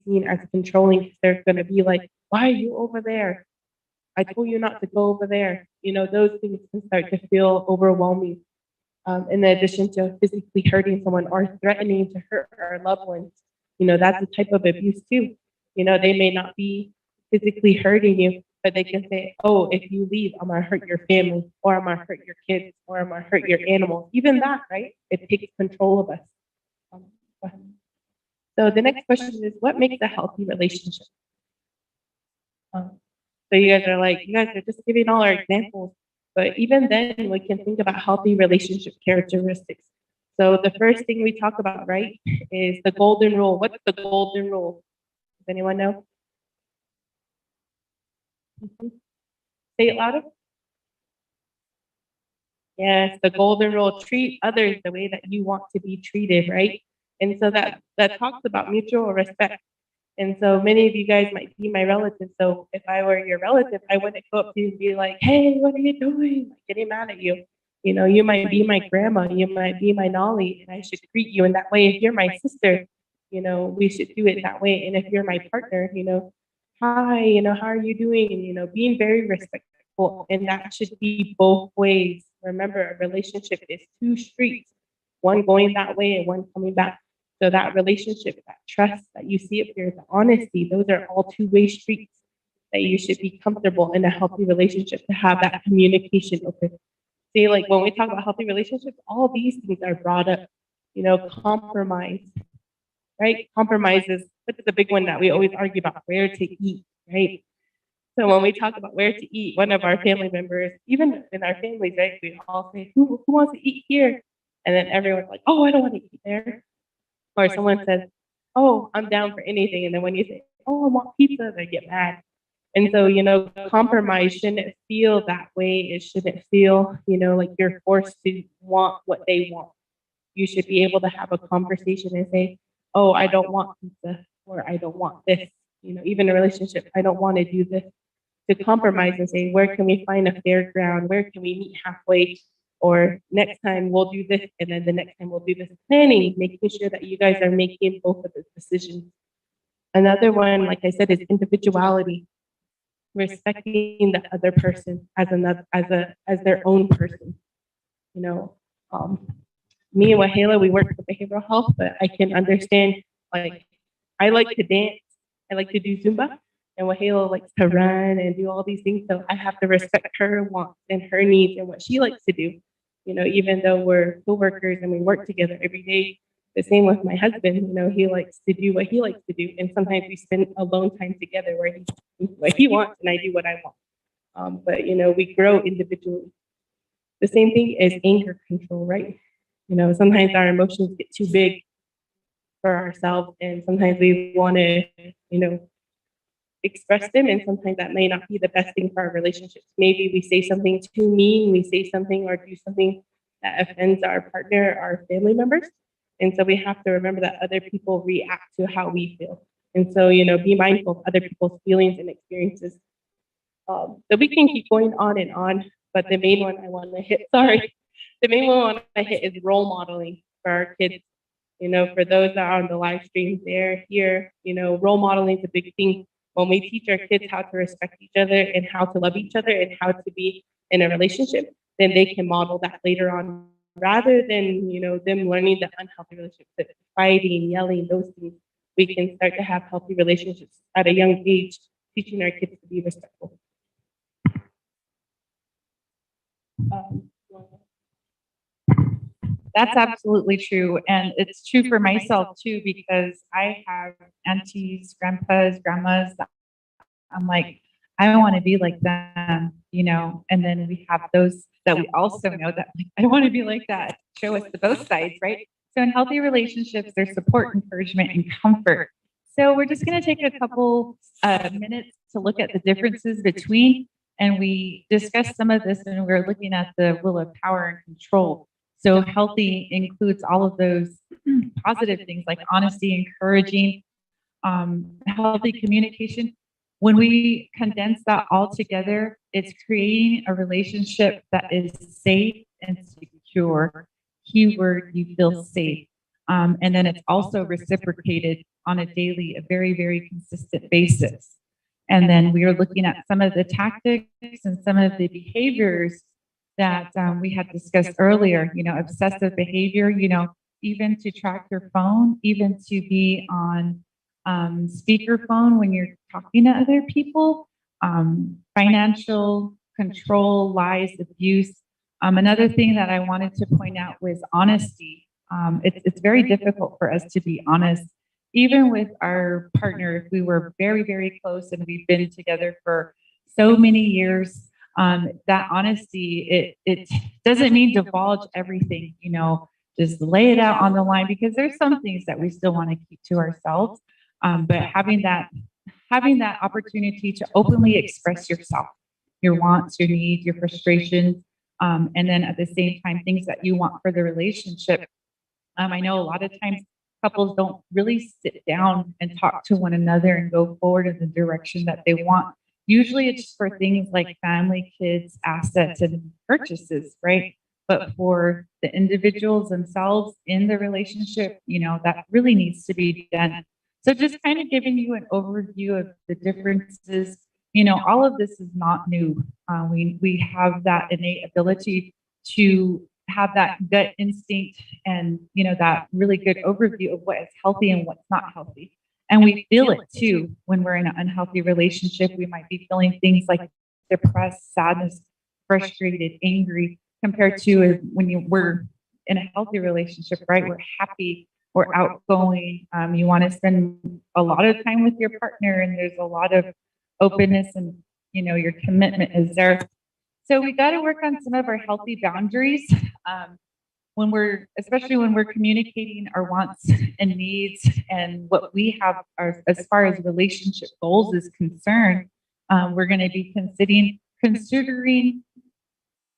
seen as controlling because they're going to be like, why are you over there? I told you not to go over there. Those things can start to feel overwhelming. In addition to physically hurting someone or threatening to hurt our loved ones, that's a type of abuse too. They may not be physically hurting you, but they can say, oh, if you leave, I'm going to hurt your family, or I'm going to hurt your kids, or I'm going to hurt your animals. Even that, right? It takes control of us. So the next question is, what makes a healthy relationship? So you guys are just giving all our examples, but even then we can think about healthy relationship characteristics. So the first thing we talk about, right, is the golden rule. What's the golden rule? Does anyone know? Say it louder. Yes, the golden rule, treat others the way that you want to be treated, right? And so that talks about mutual respect. And so many of you guys might be my relatives. So if I were your relative, I wouldn't go up to you and be like, hey, what are you doing? Like, getting mad at you. You might be my grandma, you might be my Nolly, and I should greet you in that way. If you're my sister, we should do it that way. And if you're my partner, hi, how are you doing? And, being very respectful. And that should be both ways. Remember, a relationship is two streets, one going that way and one coming back. So that relationship, that trust that you see up here, the honesty, those are all two-way streets that you should be comfortable in a healthy relationship to have that communication open. See, like when we talk about healthy relationships, all these things are brought up. Compromise, right? Compromises, that's the big one that we always argue about, where to eat, right? So when we talk about where to eat, one of our family members, even in our families, right, we all say, who wants to eat here? And then everyone's like, oh, I don't want to eat there. Or someone says, oh, I'm down for anything. And then when you say, oh, I want pizza, they get mad. And so, compromise shouldn't feel that way. It shouldn't feel, like you're forced to want what they want. You should be able to have a conversation and say, oh, I don't want pizza, or I don't want this. Even a relationship, I don't want to do this. To compromise and say, where can we find a fair ground? Where can we meet halfway? Or next time we'll do this, and then the next time we'll do this. Planning, making sure that you guys are making both of the decisions. Another one, like I said, is individuality, respecting the other person as their own person. Me and Wahela, we work for behavioral health, but I can understand, like, I like to dance, I like to do Zumba, and Wahela likes to run and do all these things. So I have to respect her wants and her needs and what she likes to do. Even though we're coworkers and we work together every day. The same with my husband. He likes to do what he likes to do, and sometimes we spend alone time together where he does what he wants and I do what I want. But we grow individually. The same thing is anger control, right? Sometimes our emotions get too big for ourselves, and sometimes we want to, express them, and sometimes that may not be the best thing for our relationships. Maybe we say something too mean, we say something or do something that offends our partner, our family members. And so we have to remember that other people react to how we feel. And so, be mindful of other people's feelings and experiences. So we can keep going on, but the main one I want to hit, the main one I want to hit is role modeling for our kids. For those that are on the live stream, they're here, role modeling is a big thing. When we teach our kids how to respect each other and how to love each other and how to be in a relationship, then they can model that later on, rather than, them learning the unhealthy relationships, fighting, yelling, those things. We can start to have healthy relationships at a young age, teaching our kids to be respectful. That's absolutely true. And it's true for myself too, because I have aunties, grandpas, grandmas. I'm like, I want to be like them, and then we have those that we also know that I don't want to be like that. Show us the both sides, right? So in healthy relationships, there's support, encouragement, and comfort. So we're just going to take a couple minutes to look at the differences between, and we discussed some of this when we were looking at the will of power and control. So healthy includes all of those positive things like honesty, encouraging, healthy communication. When we condense that all together, it's creating a relationship that is safe and secure. Keyword, you feel safe. And then it's also reciprocated. on a daily, a very, very consistent basis. And then we were looking at some of the tactics and some of the behaviors that we had discussed earlier, obsessive behavior, even to track your phone, even to be on speakerphone when you're talking to other people, financial control, lies, abuse. Another thing that I wanted to point out was honesty. It's very difficult for us to be honest, even with our partner. If we were very, very close and we've been together for so many years, that honesty, it doesn't mean divulge everything, just lay it out on the line, because there's some things that we still want to keep to ourselves. But having that opportunity to openly express yourself, your wants, your needs, your frustrations, and then at the same time, things that you want for the relationship. I know a lot of times couples don't really sit down and talk to one another and go forward in the direction that they want. Usually it's for things like family, kids, assets, and purchases, right? But for the individuals themselves in the relationship, that really needs to be done. So just kind of giving you an overview of the differences. All of this is not new. We have that innate ability to have that gut instinct and, that really good overview of what is healthy and what's not healthy. And we feel it too when we're in an unhealthy relationship. We might be feeling things like depressed, sadness, frustrated, angry, compared to when we're in a healthy relationship, right? We're happy, we're outgoing. You want to spend a lot of time with your partner, and there's a lot of openness, and your commitment is there. So we got to work on some of our healthy boundaries especially when we're communicating our wants and needs and what we have as far as relationship goals is concerned. We're going to be considering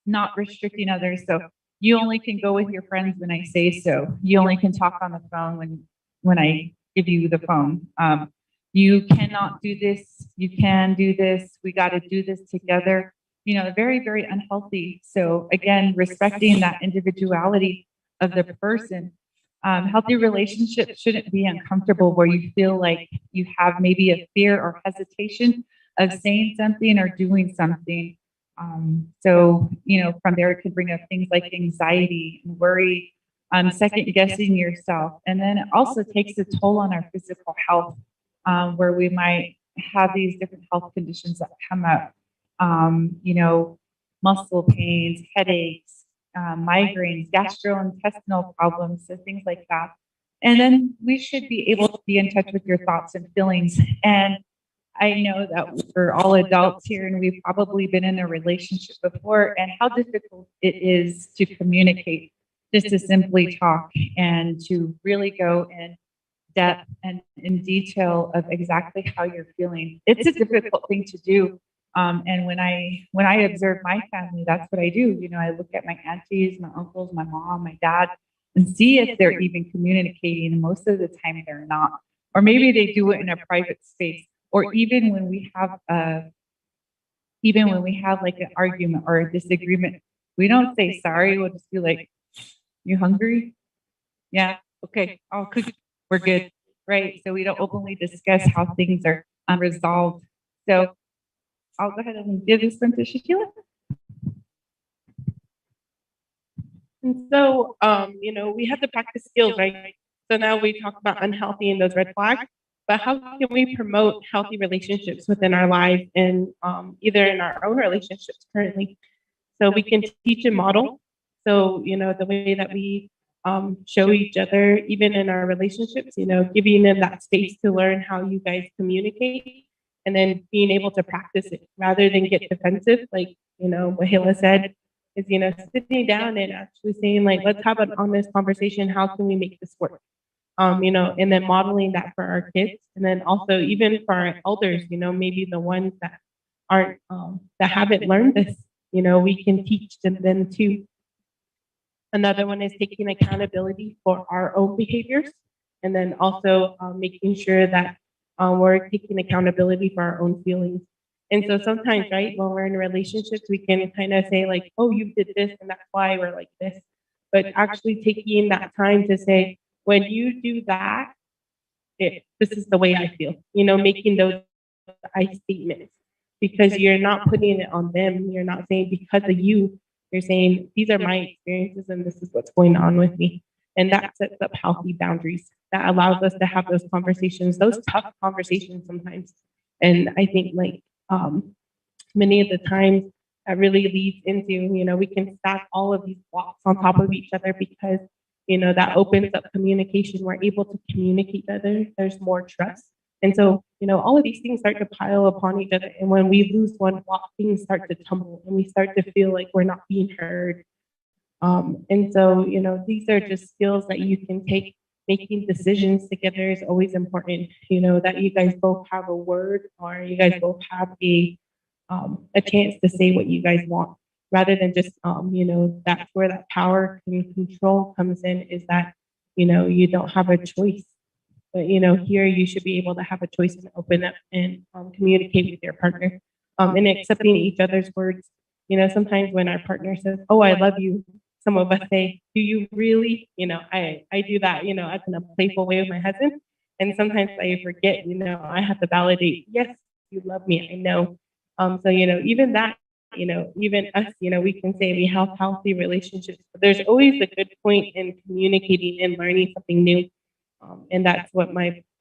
not restricting others. So you only can go with your friends when I say so. You only can talk on the phone when I give you the phone. You cannot do this. You can do this. We got to do this together. Very, very unhealthy. So again, respecting that individuality of the person. Healthy relationships shouldn't be uncomfortable where you feel like you have maybe a fear or hesitation of saying something or doing something. So, from there, it could bring up things like anxiety and worry, second guessing yourself. And then it also takes a toll on our physical health, where we might have these different health conditions that come up. Muscle pains, headaches, migraines, gastrointestinal problems, so things like that. And then we should be able to be in touch with your thoughts and feelings. And I know that we're all adults here and we've probably been in a relationship before, and how difficult it is to communicate, just to simply talk and to really go in depth and in detail of exactly how you're feeling. It's a difficult thing to do. And when I observe my family, that's what I do. I look at my aunties, my uncles, my mom, my dad, and see if they're even communicating. And most of the time they're not, or maybe they do it in a private space, or even when we have like an argument or a disagreement, we don't say sorry. We'll just be like, "You hungry? Yeah, okay. I'll cook. We're good." Right? So we don't openly discuss how things are unresolved. So I'll go ahead and give this one to Sheila. And so, we have to practice skills, right? So now we talk about unhealthy and those red flags, but how can we promote healthy relationships within our lives and either in our own relationships currently? So we can teach and model. So, the way that we show each other, even in our relationships, giving them that space to learn how you guys communicate, and then being able to practice it rather than get defensive. Like, what Hila said is, sitting down and actually saying like, let's have an honest conversation. How can we make this work? And then modeling that for our kids. And then also even for our elders, maybe the ones that aren't, that haven't learned this, we can teach them too. Another one is taking accountability for our own behaviors. And then also making sure that we're taking accountability for our own feelings. And so sometimes, right, when we're in relationships, we can kind of say like, oh, you did this and that's why we're like this. But actually taking that time to say, when you do that, this is the way I feel, making those I statements, because you're not putting it on them. You're not saying because of you, you're saying these are my experiences and this is what's going on with me. And that sets up healthy boundaries that allows us to have those conversations, those tough conversations sometimes. And I think many of the times that really leads into, we can stack all of these blocks on top of each other because, that opens up communication. We're able to communicate better. There's more trust. And so, all of these things start to pile upon each other. And when we lose one block, things start to tumble and we start to feel like we're not being heard. And so, these are just skills that you can take. Making decisions together is always important, that you guys both have a word or you guys both have a chance to say what you guys want rather than just, that's where that power and control comes in, is that, you don't have a choice. But, here you should be able to have a choice and open up and communicate with your partner and accepting each other's words. Sometimes when our partner says, "Oh, I love you," some of us say, "Do you really?" I do that, as in a playful way with my husband. And sometimes I forget, I have to validate, yes, you love me, I know. So, even that, even us, we can say we have healthy relationships, but there's always a good point in communicating and learning something new. And that's what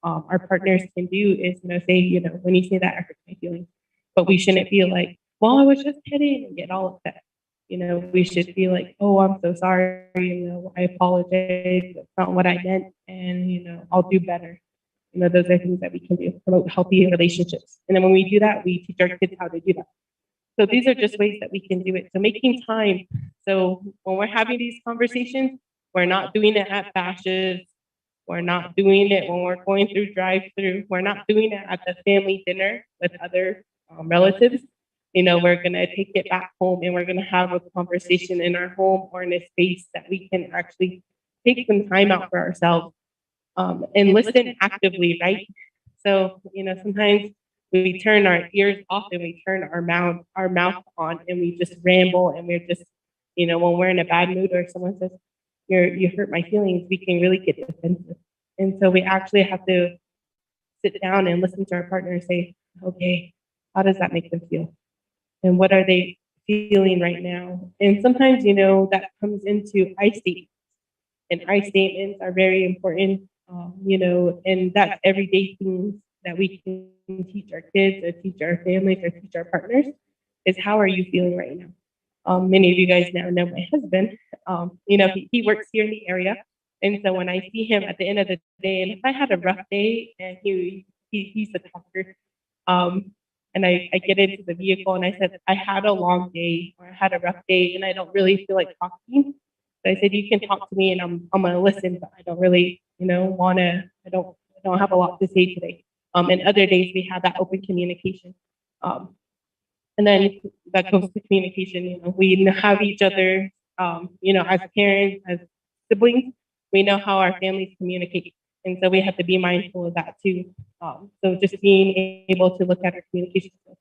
our partners can do is, say, when you say that, I hurt my feelings, but we shouldn't feel like, well, I was just kidding and get all upset. We should feel like, oh, I'm so sorry, I apologize, that's not what I meant, and, I'll do better. Those are things that we can do, promote healthy relationships. And then when we do that, we teach our kids how to do that. So these are just ways that we can do it. So making time. So when we're having these conversations, we're not doing it at bashes. We're not doing it when we're going through drive-through. We're not doing it at the family dinner with other relatives. We're going to take it back home and we're going to have a conversation in our home or in a space that we can actually take some time out for ourselves and listen actively, right? So, sometimes we turn our ears off and we turn our mouth on and we just ramble and we're just, when we're in a bad mood or someone says, you hurt my feelings, we can really get defensive. And so we actually have to sit down and listen to our partner and say, okay, how does that make them feel? And what are they feeling right now? And sometimes, that comes into I statements. And I statements are very important, and that's everyday things that we can teach our kids or teach our families or teach our partners is how are you feeling right now? Many of you guys now know my husband. He works here in the area. And so when I see him at the end of the day, and if I had a rough day and he's a talker, and I get into the vehicle and I said, I had a long day or I had a rough day and I don't really feel like talking. So I said, you can talk to me and I'm gonna listen, but I don't really, I don't have a lot to say today. And other days we have that open communication. And then that goes to communication, we have each other, as parents, as siblings, we know how our families communicate. And so we have to be mindful of that too. So just being able to look at our communication skills.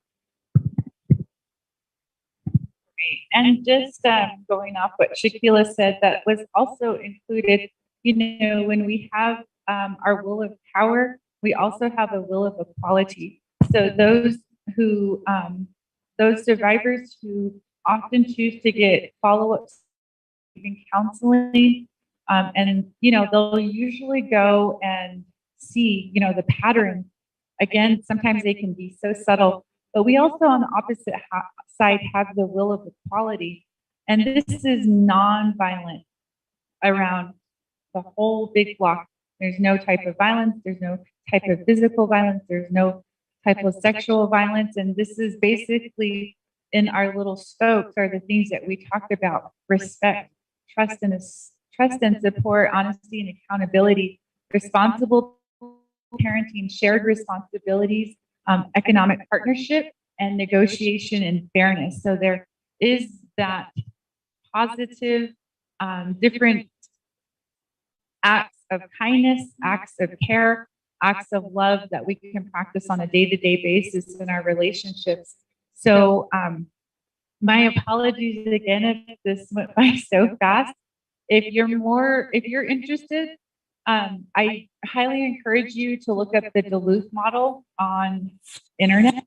And just going off what Shaquila said, that was also included, when we have our will of power, we also have a will of equality. So those survivors who often choose to get follow-ups, even counseling, and, they'll usually go and see, the pattern. Again, sometimes they can be so subtle, but we also on the opposite side have the will of equality. And this is non-violent around the whole big block. There's no type of violence. There's no type of physical violence. There's no type of sexual violence. And this is basically in our little spokes are the things that we talked about: respect, trust and support, honesty and accountability, responsible parenting, shared responsibilities, economic partnership, and negotiation and fairness. So there is that positive, different acts of kindness, acts of care, acts of love that we can practice on a day-to-day basis in our relationships. So my apologies again if this went by so fast. If you're interested, I highly encourage you to look up the Duluth model on internet.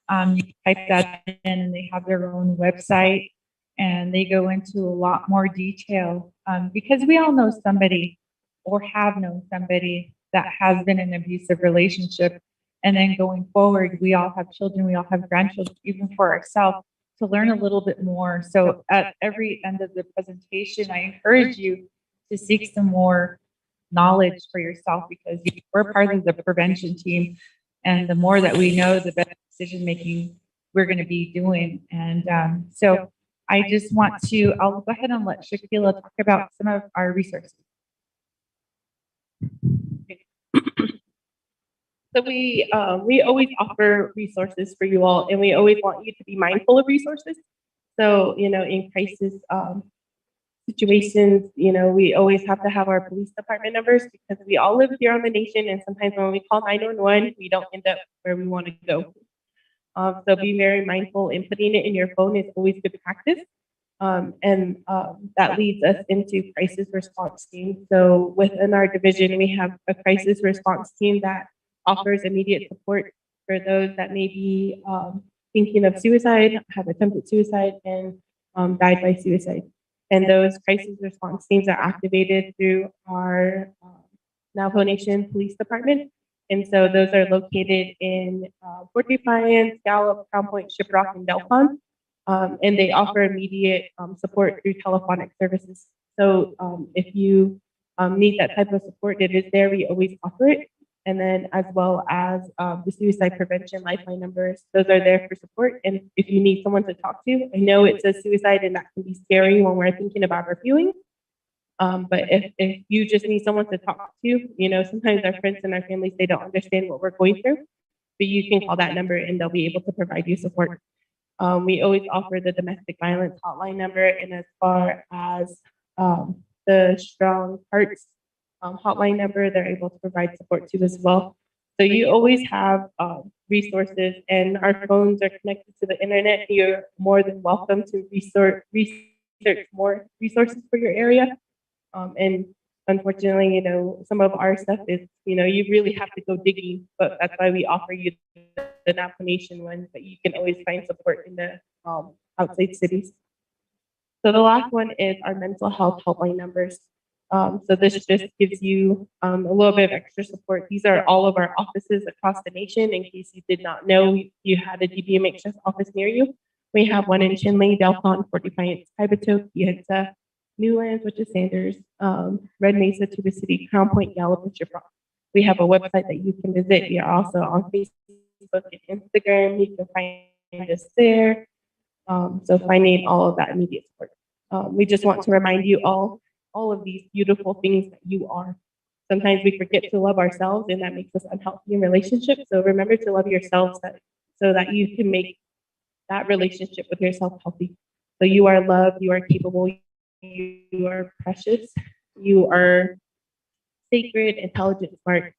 You can type that in and they have their own website and they go into a lot more detail because we all know somebody or have known somebody that has been in an abusive relationship. And then going forward, we all have children, we all have grandchildren, even for ourselves, to learn a little bit more. So at every end of the presentation, I encourage you to seek some more knowledge for yourself because we're part of the prevention team. And the more that we know, the better decision making we're going to be doing. And so I just want to, I'll go ahead and let Shakila talk about some of our resources. So we always offer resources for you all, and we always want you to be mindful of resources. So, you know, in crisis situations, you know, we always have to have our police department numbers because we all live here on the nation, and sometimes when we call 911, we don't end up where we want to go. So be very mindful, and putting it in your phone is always good practice. That leads us into crisis response team. So within our division, we have a crisis response team that offers immediate support for those that may be thinking of suicide, have attempted suicide, and died by suicide. And those crisis response teams are activated through our Navajo Nation Police Department. And so those are located in Fort Defiance, Gallup, Crown Point, Shiprock, and Delcon. And they offer immediate support through telephonic services. So if you need that type of support, it is there. We always offer it. And then as well as the suicide prevention lifeline numbers, those are there for support. And if you need someone to talk to, I know it says suicide and that can be scary when we're thinking about our feelings. But if you just need someone to talk to, you know, sometimes our friends and our families, they don't understand what we're going through, but you can call that number and they'll be able to provide you support. We always offer the domestic violence hotline number, and as far as the Strong Hearts hotline number, they're able to provide support too as well. So you always have resources, and our phones are connected to the internet. You're more than welcome to research more resources for your area. And unfortunately, you know, some of our stuff is, you know, you really have to go digging, but that's why we offer you the Navajo Nation one, but you can always find support in the outside cities. So the last one is our mental health helpline numbers. So this just gives you a little bit of extra support. These are all of our offices across the nation. In case you did not know you had a DBMHS office near you, we have one in Chinle, Delcon, Fort Defiance, Kibetoke, Uintah, Newlands, which is Sanders, Red Mesa, Tuba City, Crown Point, Gallup, and Shiprock. We have a website that you can visit. We are also on Facebook and Instagram. You can find us there. So finding all of that immediate support. We just want to remind you all of these beautiful things that you are. Sometimes we forget to love ourselves, and that makes us unhealthy in relationships. So remember to love yourselves so that you can make that relationship with yourself healthy. So you are loved, you are capable, you are precious, you are sacred, intelligent, smart,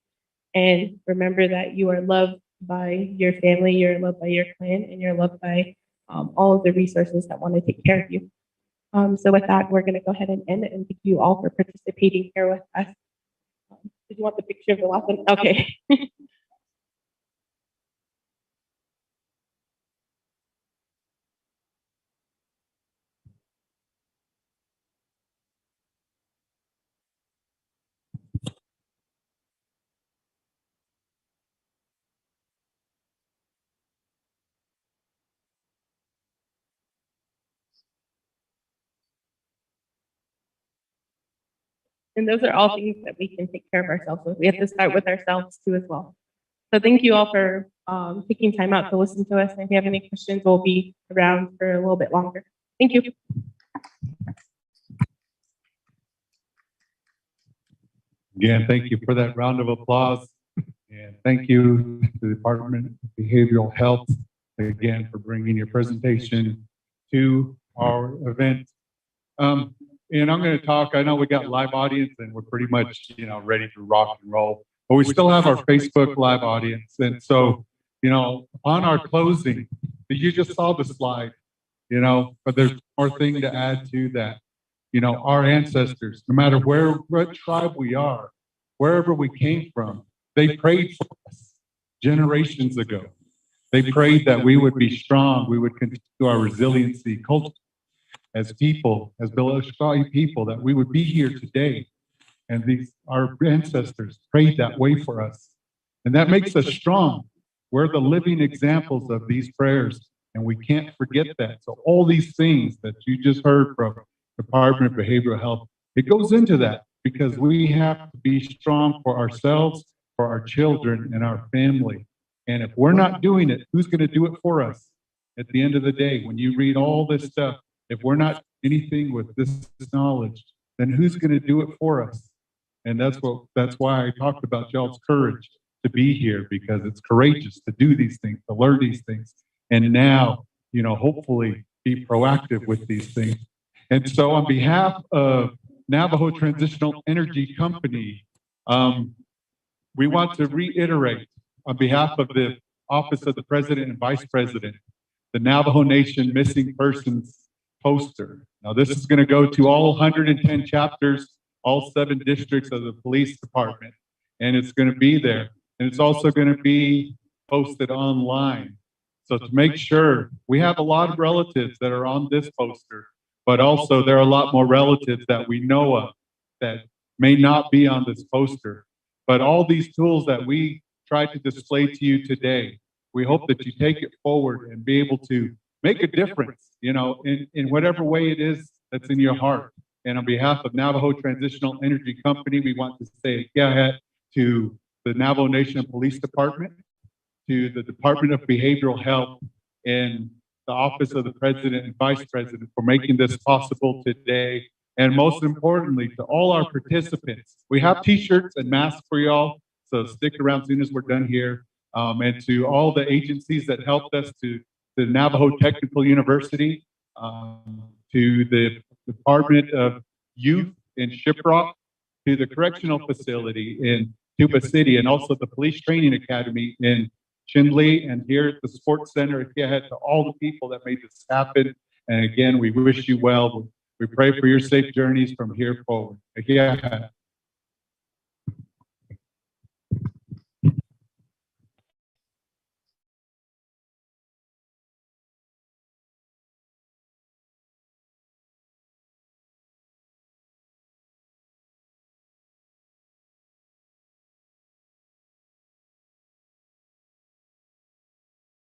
and remember that you are loved by your family, you're loved by your clan, and you're loved by all of the resources that want to take care of you. So with that, we're going to go ahead and end it, and thank you all for participating here with us. Did you want the picture of the last one? Okay. And those are all things that we can take care of ourselves with. We have to start with ourselves too as well. So thank you all for taking time out to listen to us. And if you have any questions, we'll be around for a little bit longer. Thank you. Again, thank you for that round of applause. And thank you to the Department of Behavioral Health again for bringing your presentation to our event. And I'm going to talk, I know we got live audience and we're pretty much, you know, ready to rock and roll, but we still have our Facebook live audience. And so, you know, on our closing, you just saw the slide, you know, but there's more thing to add to that. You know, our ancestors, no matter what tribe we are, wherever we came from, they prayed for us generations ago. They prayed that we would be strong, we would continue our resiliency culture as people, as Beloshkai people, that we would be here today. And our ancestors prayed that way for us. And that makes us strong. We're the living examples of these prayers, and we can't forget that. So all these things that you just heard from the Department of Behavioral Health, it goes into that because we have to be strong for ourselves, for our children, and our family. And if we're not doing it, who's going to do it for us? At the end of the day, when you read all this stuff, if we're not anything with this knowledge, then who's going to do it for us? And that's why I talked about y'all's courage to be here, because it's courageous to do these things, to learn these things, and now, hopefully be proactive with these things. And so on behalf of Navajo Transitional Energy Company, we want to reiterate on behalf of the Office of the President and Vice President, the Navajo Nation Missing Persons poster. Now this is going to go to all 110 chapters, all 7 districts of the police department, and it's going to be there. And it's also going to be posted online. So to make sure, we have a lot of relatives that are on this poster, but also there are a lot more relatives that we know of that may not be on this poster. But all these tools that we try to display to you today, we hope that you take it forward and be able to make a difference, in whatever way it is that's in your heart. And on behalf of Navajo Transitional Energy Company, we want to say yeah to the Navajo Nation Police Department, to the Department of Behavioral Health, and the Office of the President and Vice President for making this possible today. And most importantly, to all our participants. We have t-shirts and masks for y'all, so stick around as soon as we're done here. And to all the agencies that helped us, to the Navajo Technical University, to the Department of Youth in Shiprock, to the Correctional Facility in Tuba City, and also the Police Training Academy in Chinle, and here at the Sports Center, to all the people that made this happen. And again, we wish you well. We pray for your safe journeys from here forward.